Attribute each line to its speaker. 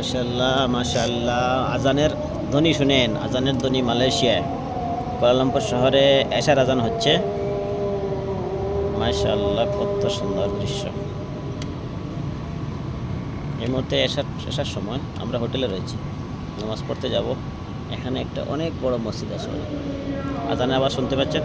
Speaker 1: মাশাআল্লাহ মাশাআল্লাহ। আজানের ধ্বনি শুনেন, আজানের ধ্বনি মালয়েশিয়ায় কুয়ালালামপুর শহরে এশার আজান হচ্ছে। মাশাআল্লাহ, কত সুন্দর দৃশ্য। এই মুহূর্তে এশার সময় আমরা হোটেলে রয়েছি, নামাজ পড়তে যাব। এখানে একটা অনেক বড় মসজিদ আছে। আজানের আওয়াজ শুনতে পাচ্ছেন?